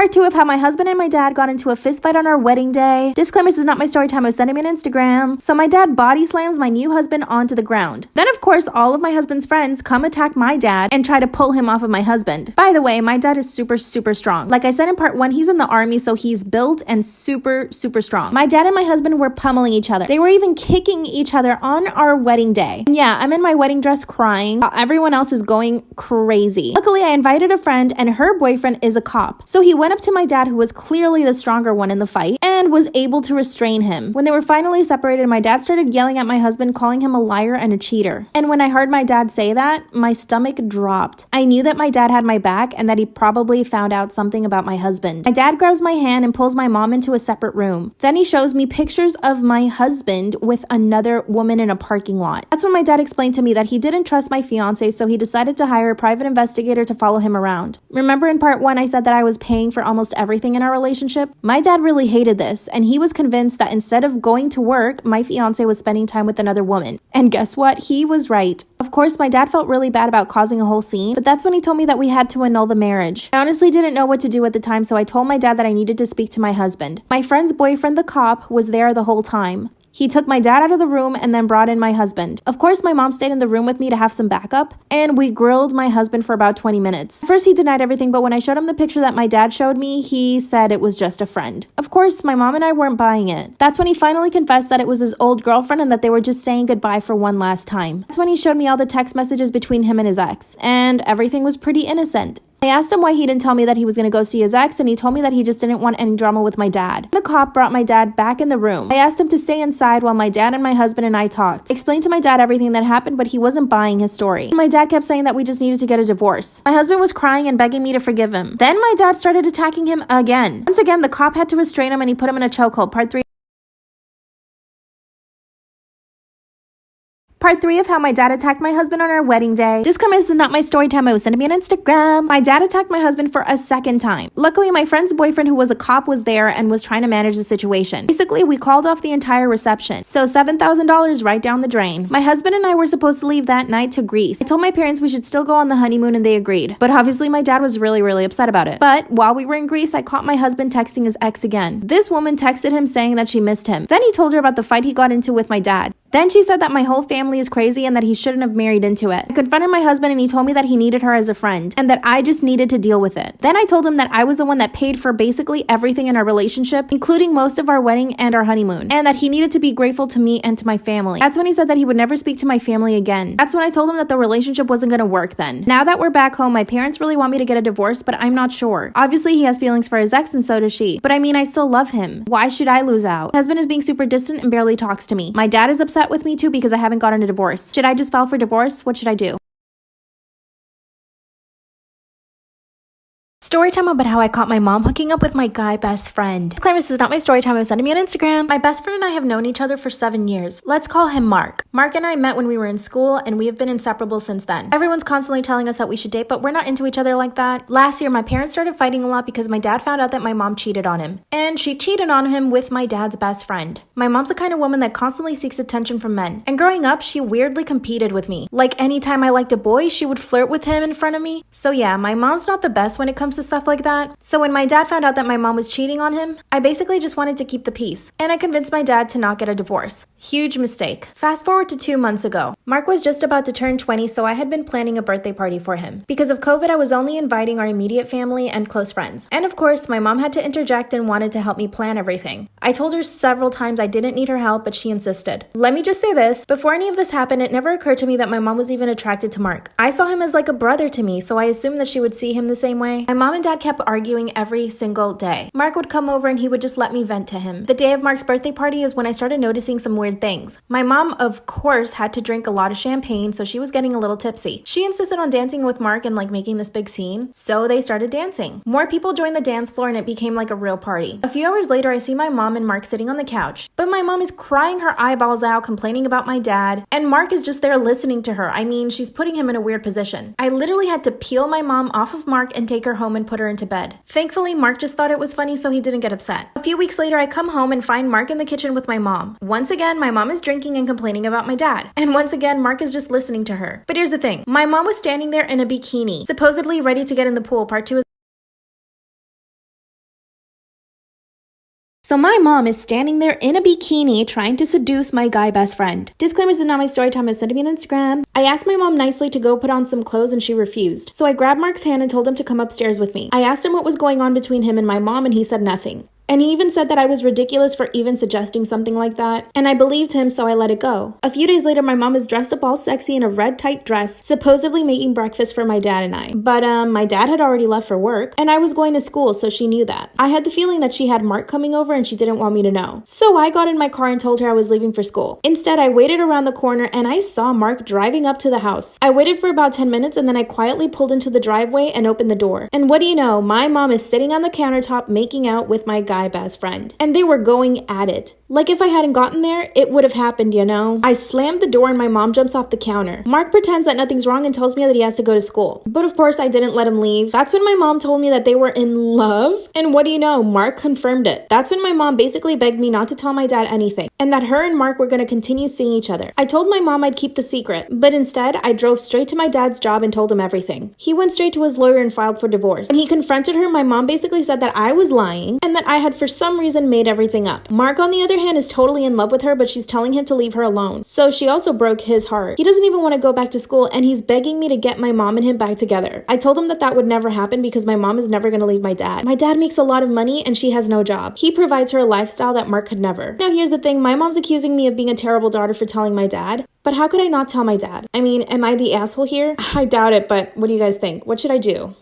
Part 2 of how my husband and my dad got into a fist fight on our wedding day. Disclaimer, this is not my story time, I was sending me on Instagram. So my dad body slams my new husband onto the ground. Then of course, all of my husband's friends come attack my dad and try to pull him off of my husband. By the way, my dad is super strong. Like I said in part 1, he's in the army, so he's built and super strong. My dad and my husband were pummeling each other. They were even kicking each other on our wedding day. And yeah, I'm in my wedding dress crying while everyone else is going crazy. Luckily, I invited a friend and her boyfriend is a cop. So he went up to my dad, who was clearly the stronger one in the fight, and was able to restrain him. When they were finally separated, my dad started yelling at my husband, calling him a liar and a cheater. And when I heard my dad say that, my stomach dropped. I knew that my dad had my back and that he probably found out something about my husband. My dad grabs my hand and pulls my mom into a separate room. Then he shows me pictures of my husband with another woman in a parking lot. That's when my dad explained to me that he didn't trust my fiance, so he decided to hire a private investigator to follow him around. Remember in part 1 I said that I was paying for almost everything in our relationship? My dad really hated this, and he was convinced that instead of going to work, my fiance was spending time with another woman. And guess what? He was right. Of course, my dad felt really bad about causing a whole scene, but that's when he told me that we had to annul the marriage. I honestly didn't know what to do at the time, so I told my dad that I needed to speak to my husband. My friend's boyfriend, the cop, was there the whole time. He took my dad out of the room and then brought in my husband. Of course, my mom stayed in the room with me to have some backup, and we grilled my husband for about 20 minutes. First, he denied everything, but when I showed him the picture that my dad showed me, he said it was just a friend. Of course, my mom and I weren't buying it. That's when he finally confessed that it was his old girlfriend and that they were just saying goodbye for one last time. That's when he showed me all the text messages between him and his ex, and everything was pretty innocent. I asked him why he didn't tell me that he was going to go see his ex, and he told me that he just didn't want any drama with my dad. The cop brought my dad back in the room. I asked him to stay inside while my dad and my husband and I talked. I explained to my dad everything that happened, but he wasn't buying his story. My dad kept saying that we just needed to get a divorce. My husband was crying and begging me to forgive him. Then my dad started attacking him again. Once again, the cop had to restrain him and he put him in a chokehold. Part 3 of how my dad attacked my husband on our wedding day. Disclaimer, this is not my story time, I was sending me on Instagram. My dad attacked my husband for a second time. Luckily, my friend's boyfriend, who was a cop, was there and was trying to manage the situation. Basically, we called off the entire reception. So $7,000 right down the drain. My husband and I were supposed to leave that night to Greece. I told my parents we should still go on the honeymoon and they agreed. But obviously my dad was really upset about it. But while we were in Greece, I caught my husband texting his ex again. This woman texted him saying that she missed him. Then he told her about the fight he got into with my dad. Then she said that my whole family is crazy and that he shouldn't have married into it. I confronted my husband and he told me that he needed her as a friend and that I just needed to deal with it. Then I told him that I was the one that paid for basically everything in our relationship, including most of our wedding and our honeymoon, and that he needed to be grateful to me and to my family. That's when he said that he would never speak to my family again. That's when I told him that the relationship wasn't gonna work then. Now that we're back home, my parents really want me to get a divorce, but I'm not sure. Obviously, he has feelings for his ex and so does she. But I mean, I still love him. Why should I lose out? My husband is being super distant and barely talks to me. My dad is upset with me too because I haven't gotten a divorce. Should I just file for divorce? What should I do? Story time about how I caught my mom hooking up with my guy best friend. Disclaimer, this is not my story time, I was sending me on Instagram. My best friend and I have known each other for 7 years. Let's call him Mark. Mark and I met when we were in school and we have been inseparable since then. Everyone's constantly telling us that we should date, but we're not into each other like that. Last year, my parents started fighting a lot because my dad found out that my mom cheated on him. And she cheated on him with my dad's best friend. My mom's the kind of woman that constantly seeks attention from men. And growing up, she weirdly competed with me. Like anytime I liked a boy, she would flirt with him in front of me. So yeah, my mom's not the best when it comes to stuff like that. So when my dad found out that my mom was cheating on him, I basically just wanted to keep the peace. And I convinced my dad to not get a divorce. Huge mistake. Fast forward to 2 months ago. Mark was just about to turn 20, so I had been planning a birthday party for him. Because of COVID, I was only inviting our immediate family and close friends. And of course, my mom had to interject and wanted to help me plan everything. I told her several times I didn't need her help, but she insisted. Let me just say this, before any of this happened, it never occurred to me that my mom was even attracted to Mark. I saw him as like a brother to me, so I assumed that she would see him the same way. My mom and dad kept arguing every single day. Mark would come over and he would just let me vent to him. The day of Mark's birthday party is when I started noticing some weird things. My mom, of course, had to drink a lot of champagne, so she was getting a little tipsy. She insisted on dancing with Mark and like making this big scene, so they started dancing. More people joined the dance floor and it became like a real party. A few hours later, I see my mom and Mark sitting on the couch, but my mom is crying her eyeballs out, complaining about my dad, and Mark is just there listening to her. I mean, she's putting him in a weird position. I literally had to peel my mom off of Mark and take her home and put her into bed. Thankfully, Mark just thought it was funny, so he didn't get upset. A few weeks later, I come home and find Mark in the kitchen with my mom. Once again, my mom is drinking and complaining about my dad. And once again, Mark is just listening to her. But here's the thing. My mom was standing there in a bikini, supposedly ready to get in the pool. Part 2 is So my mom is standing there in a bikini trying to seduce my guy best friend. Disclaimer, this is not my story time. Send me on Instagram. I asked my mom nicely to go put on some clothes and she refused. So I grabbed Mark's hand and told him to come upstairs with me. I asked him what was going on between him and my mom and he said nothing. And he even said that I was ridiculous for even suggesting something like that. And I believed him, so I let it go. A few days later, my mom is dressed up all sexy in a red tight dress, supposedly making breakfast for my dad and I. But my dad had already left for work, and I was going to school, so she knew that. I had the feeling that she had Mark coming over and she didn't want me to know. So I got in my car and told her I was leaving for school. Instead, I waited around the corner and I saw Mark driving up to the house. I waited for about 10 minutes and then I quietly pulled into the driveway and opened the door. And what do you know? My mom is sitting on the countertop making out with my guy best friend. And they were going at it. Like if I hadn't gotten there, it would have happened, you know? I slammed the door and my mom jumps off the counter. Mark pretends that nothing's wrong and tells me that he has to go to school. But of course, I didn't let him leave. That's when my mom told me that they were in love. And what do you know? Mark confirmed it. That's when my mom basically begged me not to tell my dad anything and that her and Mark were going to continue seeing each other. I told my mom I'd keep the secret, but instead, I drove straight to my dad's job and told him everything. He went straight to his lawyer and filed for divorce. When he confronted her, my mom basically said that I was lying and that I had for some reason made everything up. Mark, on the other hand, is totally in love with her, but she's telling him to leave her alone. So she also broke his heart. He doesn't even want to go back to school and he's begging me to get my mom and him back together. I told him that that would never happen because my mom is never going to leave my dad. My dad makes a lot of money and she has no job. He provides her a lifestyle that Mark could never. Now here's the thing, my mom's accusing me of being a terrible daughter for telling my dad. But how could I not tell my dad? I mean, am I the asshole here? I doubt it, but what do you guys think? What should I do?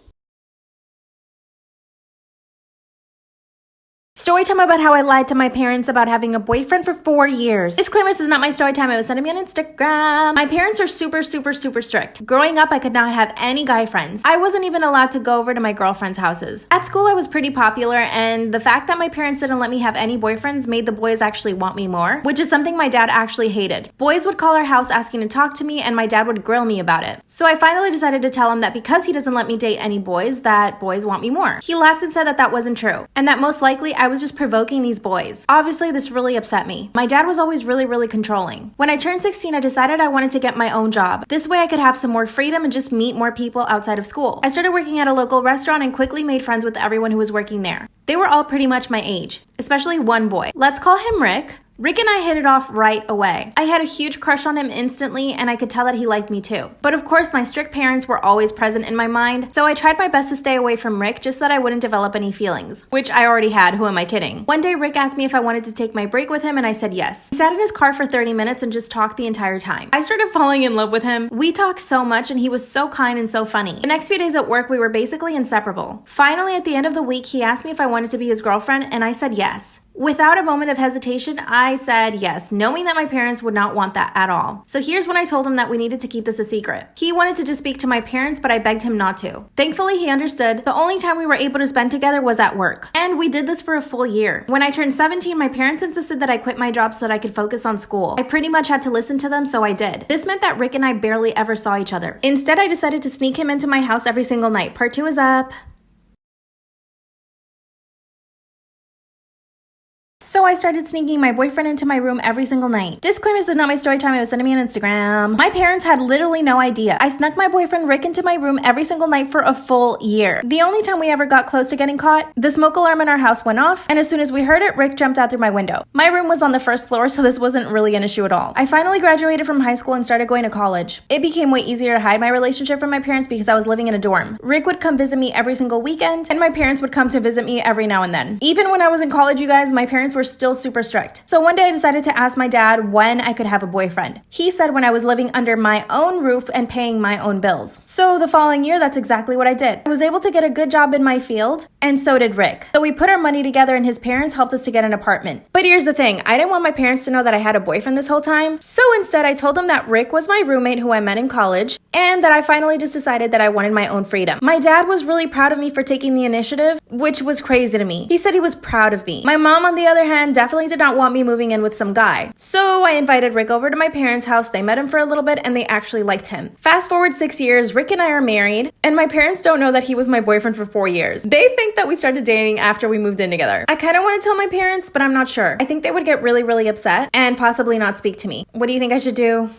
Story time about how I lied to my parents about having a boyfriend for 4 years. Disclaimer, this is not my story time. It was sent to me on Instagram. My parents are super strict. Growing up, I could not have any guy friends. I wasn't even allowed to go over to my girlfriends' houses. At school, I was pretty popular, and the fact that my parents didn't let me have any boyfriends made the boys actually want me more, which is something my dad actually hated. Boys would call our house asking to talk to me, and my dad would grill me about it. So I finally decided to tell him that because he doesn't let me date any boys, that boys want me more. He laughed and said that that wasn't true, and that most likely I was just provoking these boys. Obviously, this really upset me. My dad was always really controlling. When I turned 16, I decided I wanted to get my own job. This way I could have some more freedom and just meet more people outside of school. I started working at a local restaurant and quickly made friends with everyone who was working there. They were all pretty much my age, especially one boy. Let's call him Rick. Rick and I hit it off right away. I had a huge crush on him instantly and I could tell that he liked me too. But of course, my strict parents were always present in my mind, so I tried my best to stay away from Rick just so that I wouldn't develop any feelings, which I already had, who am I kidding? One day, Rick asked me if I wanted to take my break with him and I said yes. He sat in his car for 30 minutes and just talked the entire time. I started falling in love with him. We talked so much and he was so kind and so funny. The next few days at work, we were basically inseparable. Finally, at the end of the week, he asked me if I wanted to be his girlfriend and I said yes. Without a moment of hesitation, I said yes, knowing that my parents would not want that at all. So here's when I told him that we needed to keep this a secret. He wanted to just speak to my parents, but I begged him not to. Thankfully, he understood. The only time we were able to spend together was at work. And we did this for a full year. When I turned 17, my parents insisted that I quit my job so that I could focus on school. I pretty much had to listen to them, so I did. This meant that Rick and I barely ever saw each other. Instead, I decided to sneak him into my house every single night. Part 2 is up. So I started sneaking my boyfriend into my room every single night. Disclaimer, this is not my story time. It was sent to me on Instagram. My parents had literally no idea. I snuck my boyfriend Rick into my room every single night for a full year. The only time we ever got close to getting caught, the smoke alarm in our house went off, and as soon as we heard it, Rick jumped out through my window. My room was on the first floor, so this wasn't really an issue at all. I finally graduated from high school and started going to college. It became way easier to hide my relationship from my parents because I was living in a dorm. Rick would come visit me every single weekend, and my parents would come to visit me every now and then. Even when I was in college, you guys, my parents were still super strict. So one day I decided to ask my dad when I could have a boyfriend. He said when I was living under my own roof and paying my own bills. So the following year, that's exactly what I did. I was able to get a good job in my field, and so did Rick. So we put our money together and his parents helped us to get an apartment. But here's the thing, I didn't want my parents to know that I had a boyfriend this whole time. So instead, I told them that Rick was my roommate who I met in college, and that I finally just decided that I wanted my own freedom. My dad was really proud of me for taking the initiative, which was crazy to me. He said he was proud of me. My mom, on the other hand, definitely did not want me moving in with some guy. So I invited Rick over to my parents' house. They met him for a little bit and they actually liked him. Fast forward 6 years, Rick and I are married, and my parents don't know that he was my boyfriend for 4 years. They think that we started dating after we moved in together. I kind of want to tell my parents, but I'm not sure. I think they would get really upset and possibly not speak to me. What do you think I should do?